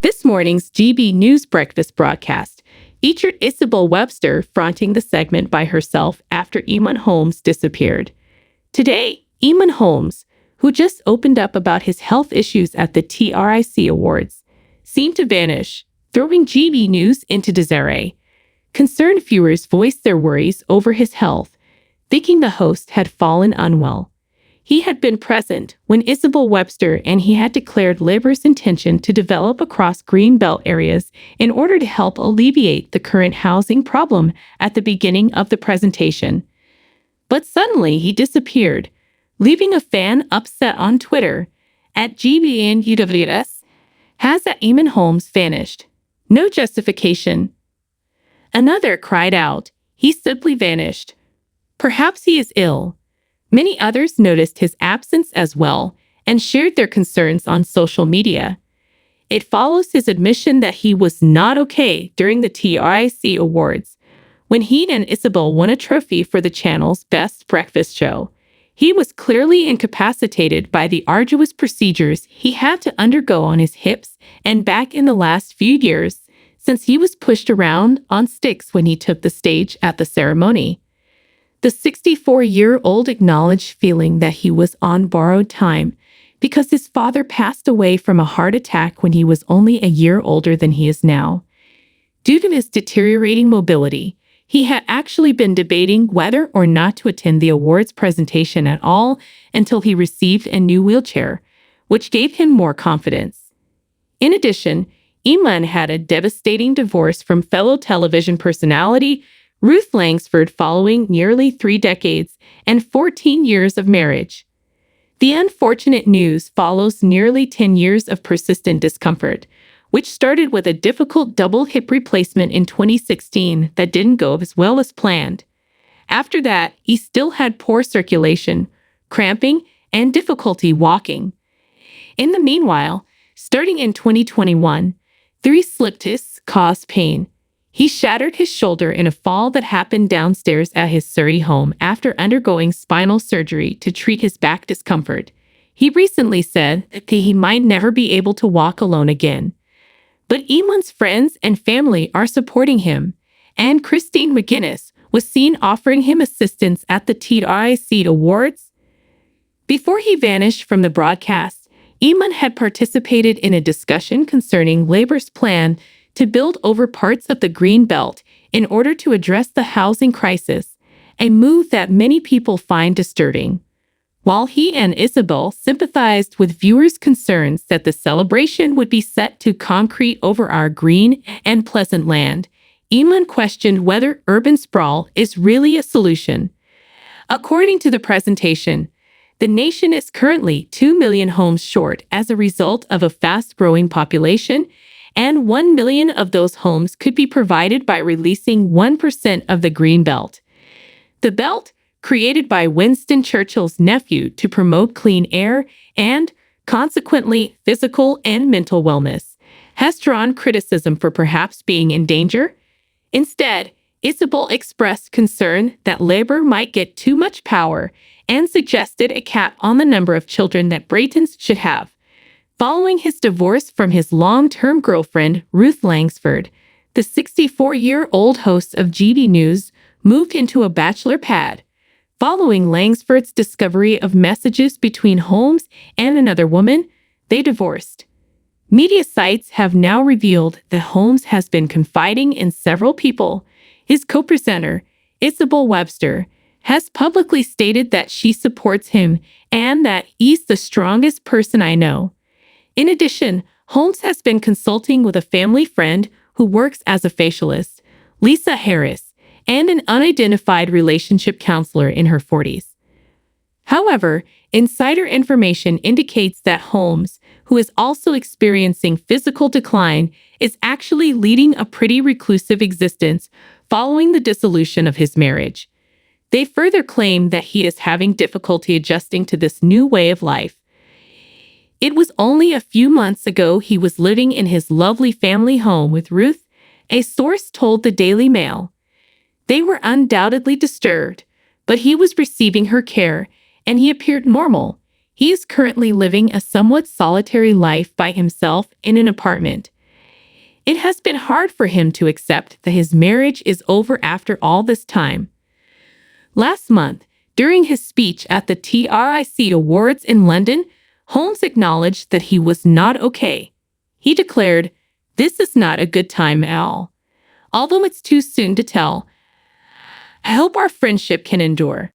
This morning's GB News Breakfast broadcast featured Isabel Webster fronting the segment by herself after Eamonn Holmes disappeared. Today, Eamonn Holmes, who just opened up about his health issues at the TRIC Awards, seemed to vanish, throwing GB News into disarray. Concerned viewers voiced their worries over his health, thinking the host had fallen unwell. He had been present when Isabel Webster and he had declared Labour's intention to develop across Greenbelt areas in order to help alleviate the current housing problem at the beginning of the presentation. But suddenly he disappeared, leaving a fan upset on Twitter. At GBNUWS, has that Eamonn Holmes vanished? No justification. Another cried out, he simply vanished. Perhaps he is ill. Many others noticed his absence as well and shared their concerns on social media. It follows his admission that he was not okay during the TRIC Awards, when he and Isabel won a trophy for the channel's Best Breakfast Show. He was clearly incapacitated by the arduous procedures he had to undergo on his hips and back in the last few years, since he was pushed around on sticks when he took the stage at the ceremony. The 64-year-old acknowledged feeling that he was on borrowed time because his father passed away from a heart attack when he was only a year older than he is now. Due to his deteriorating mobility, he had actually been debating whether or not to attend the awards presentation at all until he received a new wheelchair, which gave him more confidence. In addition, Eamonn had a devastating divorce from fellow television personality Ruth Langsford following nearly 3 decades and 14 years of marriage. The unfortunate news follows nearly 10 years of persistent discomfort, which started with a difficult double hip replacement in 2016 that didn't go as well as planned. After that, he still had poor circulation, cramping, and difficulty walking. In the meanwhile, starting in 2021, 3 slip discs caused pain. He shattered his shoulder in a fall that happened downstairs at his Surrey home after undergoing spinal surgery to treat his back discomfort. He recently said that he might never be able to walk alone again. But Eamonn's friends and family are supporting him, and Christine McGuinness was seen offering him assistance at the TRIC Awards. Before he vanished from the broadcast, Eamonn had participated in a discussion concerning Labour's plan to build over parts of the Green Belt in order to address the housing crisis, a move that many people find disturbing. While he and Isabel sympathized with viewers' concerns that the celebration would be set to concrete over our green and pleasant land, Eamonn questioned whether urban sprawl is really a solution. According to the presentation, the nation is currently 2 million homes short as a result of a fast-growing population, and 1 million of those homes could be provided by releasing 1% of the Green Belt. The belt, created by Winston Churchill's nephew to promote clean air and, consequently, physical and mental wellness, has drawn criticism for perhaps being in danger. Instead, Isabel expressed concern that Labour might get too much power and suggested a cap on the number of children that Britons should have. Following his divorce from his long-term girlfriend, Ruth Langsford, the 64-year-old host of GB News moved into a bachelor pad. Following Langsford's discovery of messages between Holmes and another woman, they divorced. Media sites have now revealed that Holmes has been confiding in several people. His co-presenter, Isabel Webster, has publicly stated that she supports him and that he's the strongest person I know. In addition, Holmes has been consulting with a family friend who works as a facialist, Lisa Harris, and an unidentified relationship counselor in her 40s. However, insider information indicates that Holmes, who is also experiencing physical decline, is actually leading a pretty reclusive existence following the dissolution of his marriage. They further claim that he is having difficulty adjusting to this new way of life. It was only a few months ago he was living in his lovely family home with Ruth, a source told the Daily Mail. They were undoubtedly disturbed, but he was receiving her care, and he appeared normal. He is currently living a somewhat solitary life by himself in an apartment. It has been hard for him to accept that his marriage is over after all this time. Last month, during his speech at the TRIC Awards in London, Holmes acknowledged that he was not okay. He declared, "This is not a good time at all. Although it's too soon to tell, I hope our friendship can endure."